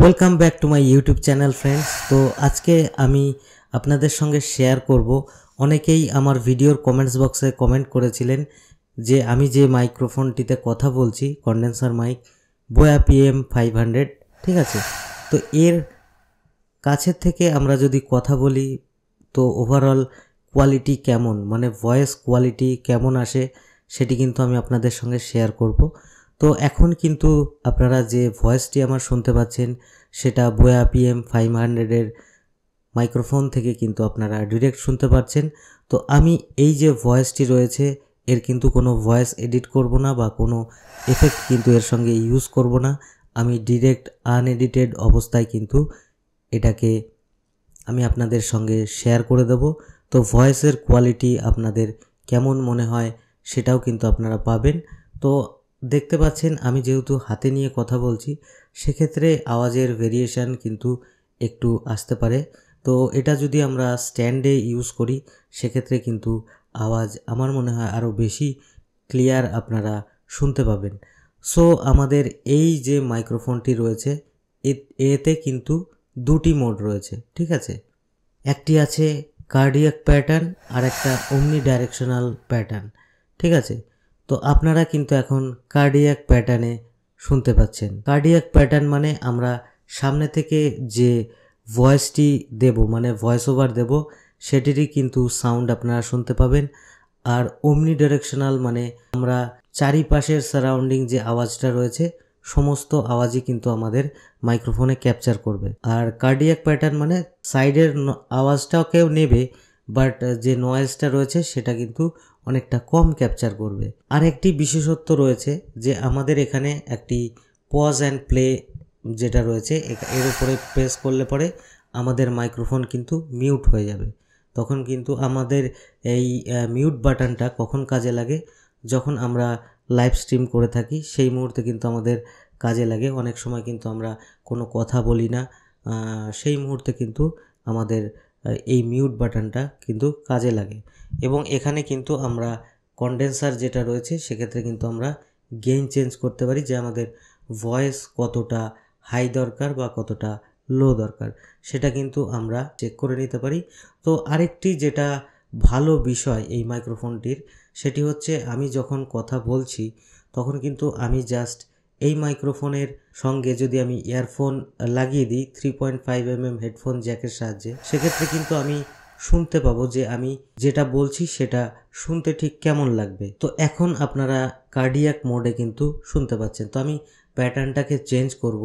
Welcome back to my YouTube channel friends. তো আজকে আমি আপনাদের সঙ্গে শেয়ার করব, অনেকেই আমার ভিডিওর কমেন্টস বক্সে কমেন্ট করেছিলেন যে আমি যে মাইক্রোফোনটিতে কথা বলছি কন্ডেন্সার মাইক বোয়া PM500, ঠিক আছে। তো এর কাছের থেকে আমরা যদি কথা বলি তো ওভারঅল কোয়ালিটি কেমন, মানে ভয়েস কোয়ালিটি কেমন আসে সেটি কিন্তু আমি আপনাদের সঙ্গে শেয়ার করব। তো এখন কিন্তু আপনারা যে ভয়েসটি আমার শুনতে পাচ্ছেন সেটা বোয়া PM500-এর মাইক্রোফোন থেকে কিন্তু আপনারা ডিরেক্ট শুনতে পাচ্ছেন। তো আমি এই যে ভয়েসটি রয়েছে এর কিন্তু কোনো ভয়েস এডিট করব না বা কোনো এফেক্ট কিন্তু এর সঙ্গে ইউজ করব না। আমি ডিরেক্ট আনএডিটেড অবস্থায় কিন্তু এটাকে আমি আপনাদের সঙ্গে শেয়ার করে দেব। তো ভয়েসের কোয়ালিটি আপনাদের কেমন মনে হয় সেটাও কিন্তু আপনারা পাবেন। তো দেখতে পাচ্ছেন আমি যেহেতু হাতে নিয়ে কথা বলছি সেক্ষেত্রে আওয়াজের ভেরিয়েশান কিন্তু একটু আসতে পারে। তো এটা যদি আমরা স্ট্যান্ডে ইউজ করি সেক্ষেত্রে কিন্তু আওয়াজ আমার মনে হয় আরও বেশি ক্লিয়ার আপনারা শুনতে পাবেন। সো আমাদের এই যে মাইক্রোফোনটি রয়েছে এতে কিন্তু দুটি মোড রয়েছে, ঠিক আছে। একটি আছে কার্ডিয়াক প্যাটার্ন আর একটা ওমনি ডাইরেকশনাল প্যাটার্ন, ঠিক আছে। তো আপনারা কিন্তু এখন কার্ডিয়াক প্যাটার্নে শুনতে পাচ্ছেন। কার্ডিয়াক প্যাটার্ন মানে আমরা সামনে থেকে যে ভয়েসটি দেব, মানে ভয়েস ওভার দেব, সেটিরই কিন্তু সাউন্ড আপনারা শুনতে পাবেন। আর ওমনি ডাইরেকশনাল মানে আমরা চারিপাশের সারাউন্ডিং যে আওয়াজটা রয়েছে সমস্ত আওয়াজই কিন্তু আমাদের মাইক্রোফোনে ক্যাপচার করবে। আর কার্ডিয়াক প্যাটার্ন মানে সাইডের আওয়াজটাকেও নেবে, বাট যে নয়েজটা রয়েছে সেটা কিন্তু অনেকটা কম ক্যাপচার করবে। আর একটি বিশেষত্ব রয়েছে যে আমাদের এখানে একটি পজ অ্যান্ড প্লে যেটা রয়েছে এর উপরে প্রেস করলে পরে আমাদের মাইক্রোফোন কিন্তু মিউট হয়ে যাবে। তখন কিন্তু আমাদের এই মিউট বাটনটা কখন কাজে লাগে, যখন আমরা লাইভ স্ট্রিম করে থাকি সেই মুহূর্তে কিন্তু আমাদের কাজে লাগে। অনেক সময় কিন্তু আমরা কোনো কথা বলি না, সেই মুহূর্তে কিন্তু আমাদের এই মিউট বাটনটা কিন্তু কাজে লাগে। এবং এখানে কিন্তু আমরা কন্ডেন্সার যেটা রয়েছে সেক্ষেত্রে কিন্তু আমরা গেইন চেঞ্জ করতে পারি, যে আমাদের ভয়েস কতটা হাই দরকার বা কতটা লো দরকার সেটা কিন্তু আমরা চেক করে নিতে পারি। তো আরেকটি যেটা ভালো বিষয় এই মাইক্রোফোনটির সেটি হচ্ছে আমি যখন কথা বলছি তখন কিন্তু আমি জাস্ট এই মাইক্রোফোনের সঙ্গে যদি আমি ইয়ারফোন লাগিয়ে দিই 3.5mm হেডফোন জ্যাকের সাহায্যে, সেক্ষেত্রে কিন্তু আমি শুনতে পাবো যে আমি যেটা বলছি সেটা শুনতে ঠিক কেমন লাগবে। তো এখন আপনারা কার্ডিয়াক মোডে কিন্তু শুনতে পাচ্ছেন। তো আমি প্যাটার্নটাকে চেঞ্জ করব,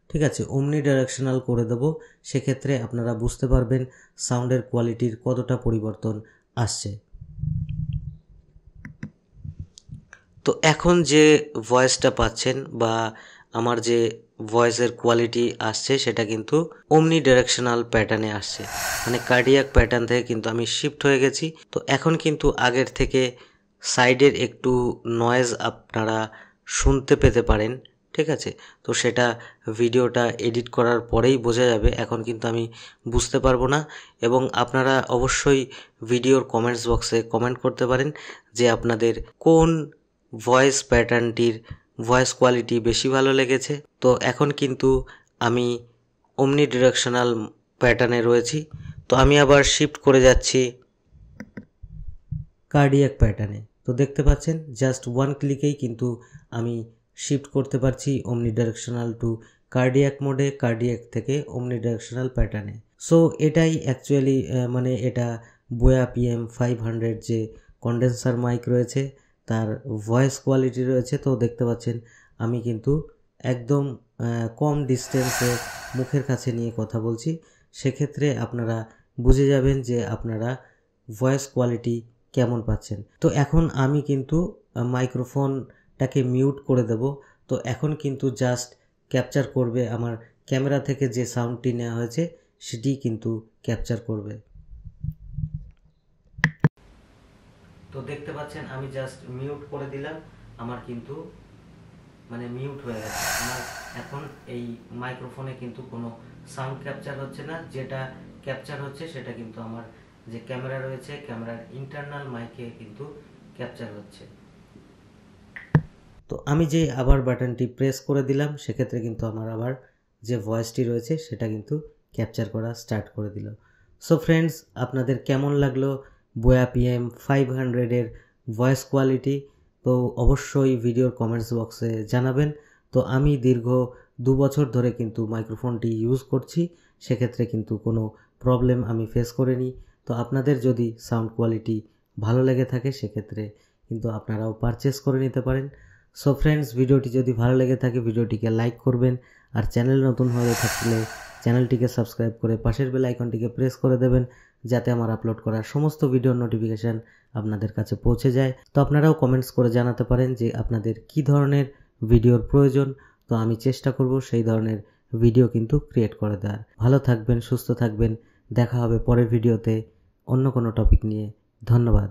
ঠিক আছে, ওমনি ডাইরেকশনাল করে দেব। সেক্ষেত্রে আপনারা বুঝতে পারবেন সাউন্ডের কোয়ালিটির কতটা পরিবর্তন আসছে। তো এখন যে ভয়েসটা পাচ্ছেন বা আমার যে ভয়েসের কোয়ালিটি আসছে সেটা কিন্তু ওমনি ডাইরেকশনাল প্যাটার্নে আসছে, মানে কার্ডিয়াক প্যাটার্ন থেকে কিন্তু আমি শিফট হয়ে গেছি। তো এখন কিন্তু আগের থেকে সাইডের একটু নয়েজ আপনারা শুনতে পেতে পারেন, ঠিক আছে। তো সেটা ভিডিওটা এডিট করার পরেই বোঝা যাবে, এখন কিন্তু আমি বুঝতে পারবো না। এবং আপনারা অবশ্যই ভিডিওর কমেন্টস বক্সে কমেন্ট করতে পারেন যে আপনাদের কোন ভয়েস প্যাটার্নটির ভয়েস কোয়ালিটি বেশি ভালো লেগেছে। তো এখন কিন্তু আমি ওমনি ডিরেকশনাল প্যাটার্নে রয়েছি। তো আমি আবার শিফট করে যাচ্ছি কার্ডিয়াক প্যাটার্নে। তো দেখতে পাচ্ছেন জাস্ট ওয়ান ক্লিকেই কিন্তু আমি শিফট করতে পারছি ওমনি ডাইরেকশনাল টু কার্ডিয়াক মোডে, কার্ডিয়াক থেকে ওমনি ডাইরেকশনাল প্যাটার্নে। সো এটাই অ্যাকচুয়ালি মানে এটা বোয়া PM500 যে কন্ডেন্সার মাইক রয়েছে তার ভয়েস কোয়ালিটি রয়েছে। তো দেখতে পাচ্ছেন আমি কিন্তু একদম কম ডিস্টেন্সে মুখের কাছে নিয়ে কথা বলছি। সেক্ষেত্রে আপনারা বুঝে যাবেন যে আপনারা ভয়েস কোয়ালিটি কেমন পাচ্ছেন। তো এখন আমি কিন্তু মাইক্রোফোনটাকে মিউট করে দেব। তো এখন কিন্তু জাস্ট ক্যাপচার করবে আমার ক্যামেরা থেকে যে সাউন্ডটি নেওয়া হয়েছে সেটি কিন্তু ক্যাপচার করবে। তো দেখতে পাচ্ছেন আমি জাস্ট মিউট করে দিলাম, আমার কিন্তু মানে মিউট হয়ে গেছে। আমার এখন এই মাইক্রোফোনে কিন্তু কোনো সাউন্ড ক্যাপচার হচ্ছে না, যেটা ক্যাপচার হচ্ছে সেটা কিন্তু আমার যে ক্যামেরা রয়েছে ক্যামেরার ইন্টারনাল মাইকে কিন্তু ক্যাপচার হচ্ছে। তো আমি যে আবার বাটনটি প্রেস করে দিলাম সেক্ষেত্রে কিন্তু আমার আবার যে ভয়েসটি রয়েছে সেটা কিন্তু ক্যাপচার করা স্টার্ট করে দিল। সো ফ্রেন্ডস, আপনাদের কেমন লাগলো বোয়া PM 500-এর ভয়েস কোয়ালিটি? তো অবশ্যই ভিডিওর কমেন্টস বক্সে জানাবেন। তো আমি দীর্ঘ 2 বছর ধরে কিন্তু মাইক্রোফোনটি ইউজ করছি, সেক্ষেত্রে কিন্তু কোনো প্রবলেম আমি ফেস করিনি। তো আপনাদের যদি সাউন্ড কোয়ালিটি ভালো লেগে থাকে সেক্ষেত্রে কিন্তু আপনারাও পারচেস করে নিতে পারেন। সো ফ্রেন্ডস, ভিডিওটি যদি ভালো লেগে থাকে ভিডিওটিকে লাইক করবেন, আর চ্যানেল নতুন হয়ে থাকলে চ্যানেলটিকে সাবস্ক্রাইব করে পাশের বেল আইকনটিকে প্রেস করে দেবেন, যাতে আমার আপলোড করা সমস্ত ভিডিওর নোটিফিকেশান আপনাদের কাছে পৌঁছে যায়। তো আপনারাও কমেন্টস করে জানাতে পারেন যে আপনাদের কী ধরনের ভিডিওর প্রয়োজন। তো আমি চেষ্টা করব সেই ধরনের ভিডিও কিন্তু ক্রিয়েট করে দেওয়ার। ভালো থাকবেন, সুস্থ থাকবেন, দেখা হবে পরের ভিডিওতে অন্য কোনো টপিক নিয়ে। ধন্যবাদ।